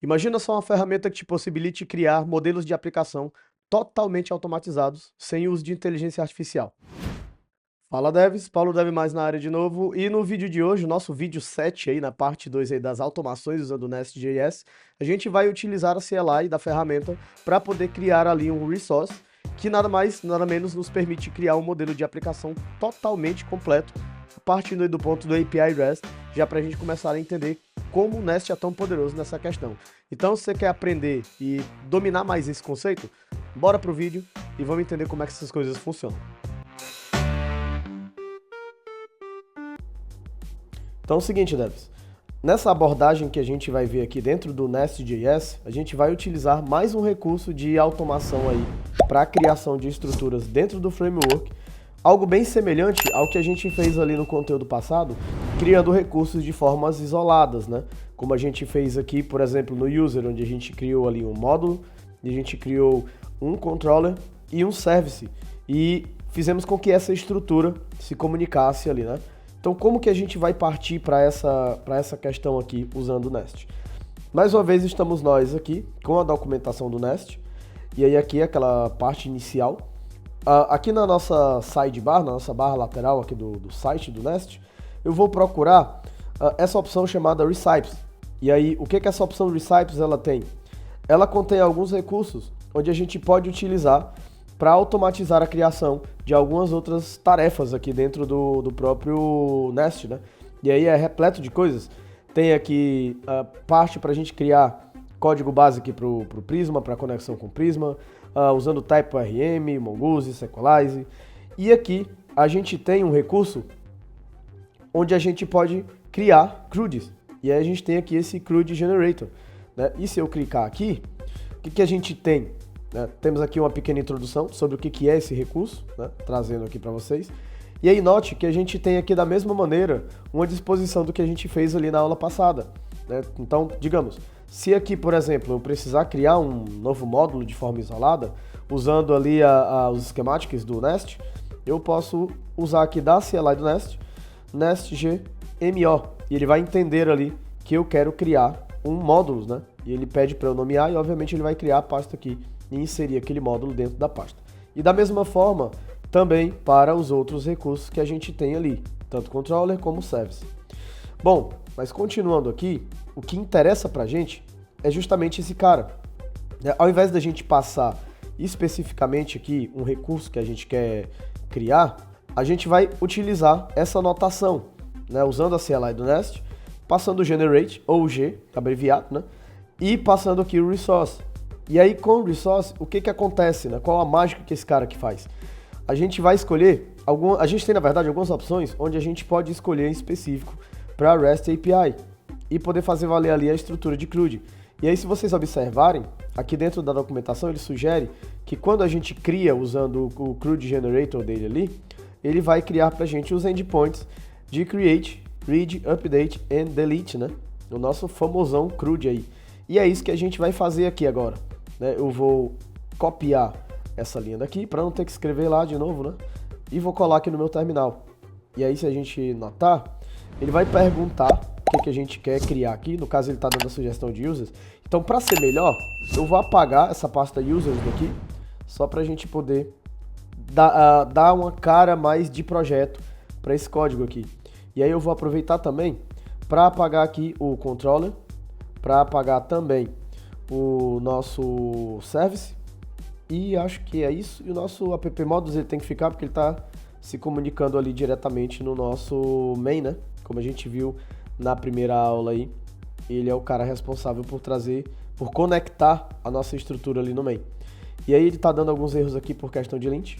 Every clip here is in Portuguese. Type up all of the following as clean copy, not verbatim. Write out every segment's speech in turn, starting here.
Imagina só uma ferramenta que te possibilite criar modelos de aplicação totalmente automatizados, sem uso de inteligência artificial. Fala devs, Paulo Dev mais na área de novo, e no vídeo de hoje, o nosso vídeo 7 aí, na parte 2 aí das automações usando o Nest.js, a gente vai utilizar a CLI da ferramenta para poder criar ali um resource, que nada mais, nada menos nos permite criar um modelo de aplicação totalmente completo, partindo aí do ponto do API REST, já para a gente começar a entender como o Nest é tão poderoso nessa questão. Então, se você quer aprender e dominar mais esse conceito, bora pro vídeo e vamos entender como é que essas coisas funcionam. Então é o seguinte, devs, nessa abordagem que a gente vai ver aqui dentro do Nest.js, a gente vai utilizar mais um recurso de automação aí para a criação de estruturas dentro do framework, algo bem semelhante ao que a gente fez ali no conteúdo passado, criando recursos de formas isoladas, né? Como a gente fez aqui, por exemplo, no user, onde a gente criou ali um módulo, e a gente criou um controller e um service, e fizemos com que essa estrutura se comunicasse ali, né? Então, como que a gente vai partir para essa questão aqui usando o Nest? Mais uma vez, estamos nós aqui com a documentação do Nest, e aí aqui aquela parte inicial. Aqui na nossa sidebar, na nossa barra lateral aqui do site do Nest, eu vou procurar essa opção chamada Recipes. E aí, o que essa opção Recipes ela tem? Ela contém alguns recursos onde a gente pode utilizar para automatizar a criação de algumas outras tarefas aqui dentro do próprio Nest, né? E aí é repleto de coisas. Tem aqui a parte para a gente criar código base aqui para o Prisma, para conexão com o Prisma, usando TypeORM, Mongoose, Sequelize. E aqui a gente tem um recurso onde a gente pode criar CRUDs. E aí a gente tem aqui esse CRUD Generator, né? E se eu clicar aqui, o que a gente tem? Temos aqui uma pequena introdução sobre o que é esse recurso, né? Trazendo aqui para vocês. E aí note que a gente tem aqui da mesma maneira uma disposição do que a gente fez ali na aula passada, né? Então, digamos, se aqui, por exemplo, eu precisar criar um novo módulo de forma isolada, usando ali os schematics do Nest, eu posso usar aqui da CLI do Nest, nestgmo, e ele vai entender ali que eu quero criar um módulo, né? E ele pede para eu nomear e, obviamente, ele vai criar a pasta aqui e inserir aquele módulo dentro da pasta. E da mesma forma, também para os outros recursos que a gente tem ali, tanto controller como service. Bom, mas continuando aqui, o que interessa pra gente é justamente esse cara. Ao invés da gente passar especificamente aqui um recurso que a gente quer criar, a gente vai utilizar essa notação, né, usando a CLI do Nest, passando o generate, ou G, abreviado, né, e passando aqui o resource. E aí com o resource, o que acontece, né? Qual a mágica que esse cara aqui faz? A gente vai escolher, a gente tem na verdade algumas opções onde a gente pode escolher em específico para REST API e poder fazer valer ali a estrutura de CRUD. E aí se vocês observarem, aqui dentro da documentação ele sugere que quando a gente cria usando o CRUD Generator dele ali, ele vai criar para a gente os endpoints de create, read, update and delete, né? O nosso famosão CRUD aí. E é isso que a gente vai fazer aqui agora. Eu vou copiar essa linha daqui para não ter que escrever lá de novo, né? E vou colar aqui no meu terminal. E aí, se a gente notar, ele vai perguntar o que a gente quer criar aqui. No caso, ele está dando a sugestão de users. Então, para ser melhor, eu vou apagar essa pasta users daqui, só para a gente poder dar uma cara mais de projeto para esse código aqui. E aí eu vou aproveitar também para apagar aqui o controller, para apagar também o nosso service, e acho que é isso. E o nosso app models ele tem que ficar porque ele está se comunicando ali diretamente no nosso main, né? Como a gente viu na primeira aula aí, ele é o cara responsável por conectar a nossa estrutura ali no main. E aí ele está dando alguns erros aqui por questão de lint,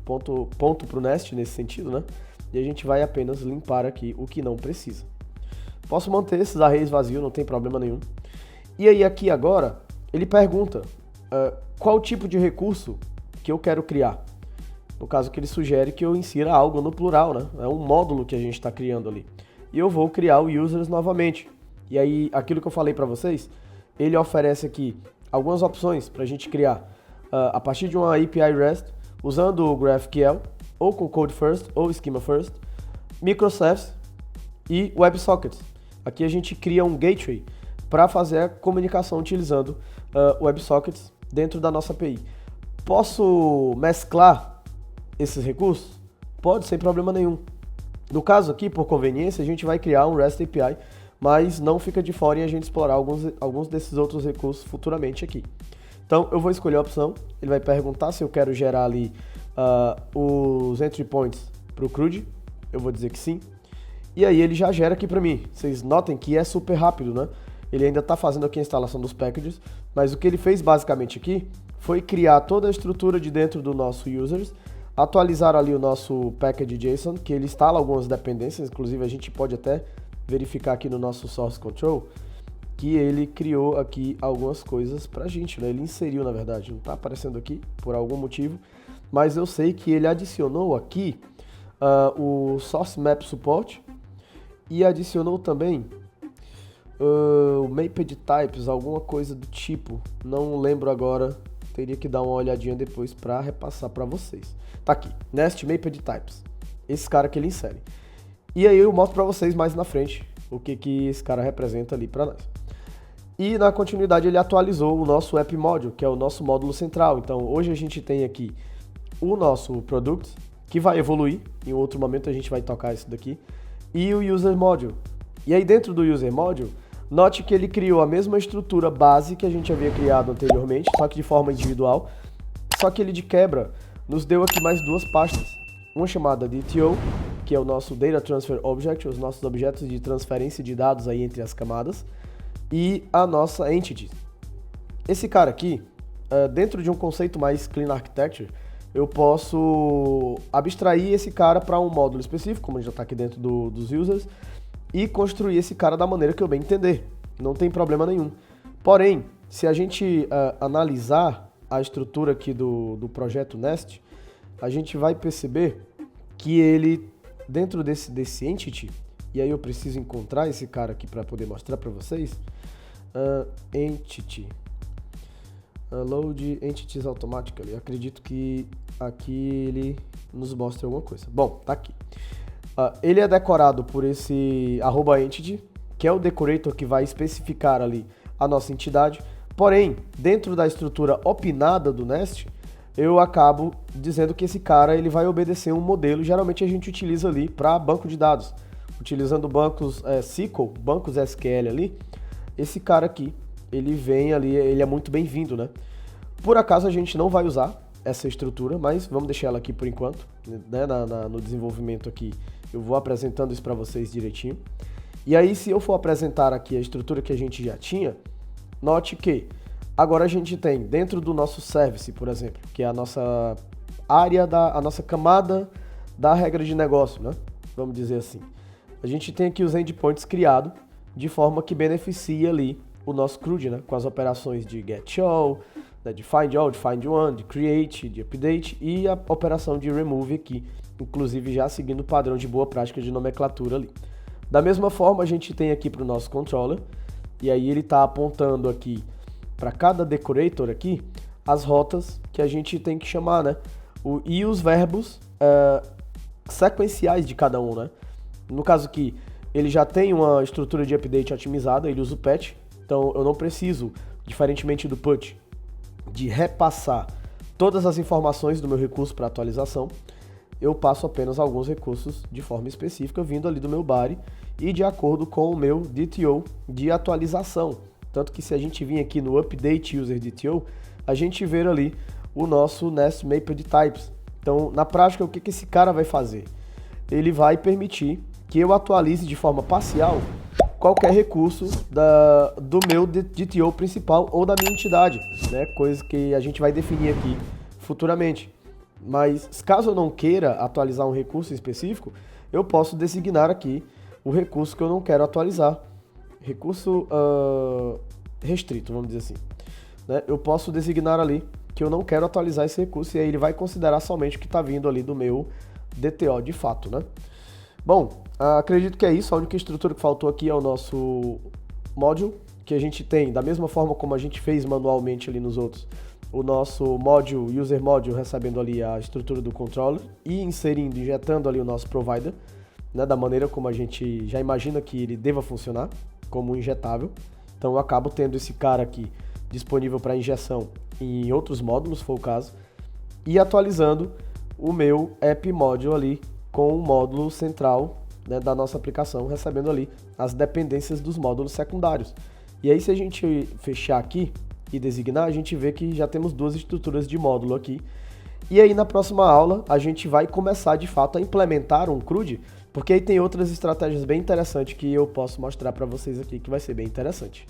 ponto para o Nest nesse sentido, né? E a gente vai apenas limpar aqui o que não precisa. Posso manter esses arrays vazios, não tem problema nenhum. E aí aqui agora, ele pergunta qual tipo de recurso que eu quero criar. No caso que ele sugere que eu insira algo no plural, né? É um módulo que a gente está criando ali. E eu vou criar o users novamente. E aí, aquilo que eu falei para vocês, ele oferece aqui algumas opções para a gente criar a partir de uma API REST, usando o GraphQL, ou com Code First, ou Schema First, microservices e WebSockets. Aqui a gente cria um gateway para fazer a comunicação utilizando WebSockets dentro da nossa API. Posso mesclar esses recursos? Pode, sem problema nenhum. No caso aqui, por conveniência, a gente vai criar um REST API, mas não fica de fora em a gente explorar alguns desses outros recursos futuramente aqui. Então, eu vou escolher a opção, ele vai perguntar se eu quero gerar ali os entry points para o CRUD, eu vou dizer que sim, e aí ele já gera aqui para mim. Vocês notem que é super rápido, né? Ele ainda está fazendo aqui a instalação dos packages, mas o que ele fez basicamente aqui foi criar toda a estrutura de dentro do nosso users, atualizar ali o nosso package JSON, que ele instala algumas dependências, inclusive a gente pode até verificar aqui no nosso source control, que ele criou aqui algumas coisas pra gente, né? Ele inseriu, na verdade, não tá aparecendo aqui por algum motivo, mas eu sei que ele adicionou aqui o source map support e adicionou também o mapped types, alguma coisa do tipo, não lembro agora, teria que dar uma olhadinha depois para repassar para vocês. Tá aqui, Nest Mapped Types, esse cara que ele insere. E aí eu mostro para vocês mais na frente o que esse cara representa ali para nós. E na continuidade ele atualizou o nosso App Module, que é o nosso módulo central. Então hoje a gente tem aqui o nosso Product, que vai evoluir, em outro momento a gente vai tocar isso daqui, e o User Module. E aí dentro do User Module, note que ele criou a mesma estrutura base que a gente havia criado anteriormente, só que de forma individual, só que ele de quebra nos deu aqui mais duas pastas, uma chamada DTO, que é o nosso Data Transfer Object, os nossos objetos de transferência de dados aí entre as camadas, e a nossa Entity. Esse cara aqui, dentro de um conceito mais Clean Architecture, eu posso abstrair esse cara para um módulo específico, como já está aqui dentro dos users, e construir esse cara da maneira que eu bem entender. Não tem problema nenhum. Porém, se a gente analisar a estrutura aqui do projeto Nest, a gente vai perceber que ele, dentro desse entity, e aí eu preciso encontrar esse cara aqui para poder mostrar para vocês, entity, load entities automatically, acredito que aqui ele nos mostra alguma coisa. Bom, tá aqui. Ele é decorado por esse @entity, que é o decorator que vai especificar ali a nossa entidade. Porém, dentro da estrutura opinada do Nest, eu acabo dizendo que esse cara ele vai obedecer um modelo. Geralmente a gente utiliza ali para banco de dados, utilizando bancos SQL, bancos SQL ali. Esse cara aqui, ele vem ali, ele é muito bem-vindo, né? Por acaso a gente não vai usar essa estrutura, mas vamos deixar ela aqui por enquanto, né? No desenvolvimento aqui eu vou apresentando isso para vocês direitinho. E aí, se eu for apresentar aqui a estrutura que a gente já tinha, note que agora a gente tem dentro do nosso service, por exemplo, que é a nossa área, a nossa camada da regra de negócio, né? Vamos dizer assim. A gente tem aqui os endpoints criados de forma que beneficia ali o nosso CRUD, né? Com as operações de get all, né? De find all, de find one, de create, de update e a operação de remove aqui, inclusive já seguindo o padrão de boa prática de nomenclatura ali. Da mesma forma, a gente tem aqui para o nosso controller, e aí ele está apontando aqui para cada decorator aqui as rotas que a gente tem que chamar, né? E os verbos sequenciais de cada um, né? No caso aqui, ele já tem uma estrutura de update otimizada, ele usa o patch, então eu não preciso, diferentemente do put, de repassar todas as informações do meu recurso para atualização. Eu passo apenas alguns recursos de forma específica, vindo ali do meu body e de acordo com o meu DTO de atualização. Tanto que se a gente vir aqui no Update User DTO, a gente vê ali o nosso Nest Mapped Types. Então, na prática, o que esse cara vai fazer? Ele vai permitir que eu atualize de forma parcial qualquer recurso do meu DTO principal ou da minha entidade, né? Coisa que a gente vai definir aqui futuramente. Mas caso eu não queira atualizar um recurso específico, eu posso designar aqui o recurso que eu não quero atualizar. Recurso restrito, vamos dizer assim. Né? Eu posso designar ali que eu não quero atualizar esse recurso e aí ele vai considerar somente o que está vindo ali do meu DTO de fato, né? Bom, acredito que é isso. A única estrutura que faltou aqui é o nosso module, que a gente tem, da mesma forma como a gente fez manualmente ali nos outros, o nosso module, user module, recebendo ali a estrutura do controller e inserindo, injetando ali o nosso provider, né, da maneira como a gente já imagina que ele deva funcionar, como um injetável. Então eu acabo tendo esse cara aqui disponível para injeção em outros módulos, se for o caso, e atualizando o meu app module ali com o módulo central, né, da nossa aplicação, recebendo ali as dependências dos módulos secundários. E aí, se a gente fechar aqui e designar, a gente vê que já temos duas estruturas de módulo aqui. E aí, na próxima aula, a gente vai começar de fato a implementar um CRUD, porque aí tem outras estratégias bem interessantes que eu posso mostrar para vocês aqui, que vai ser bem interessante.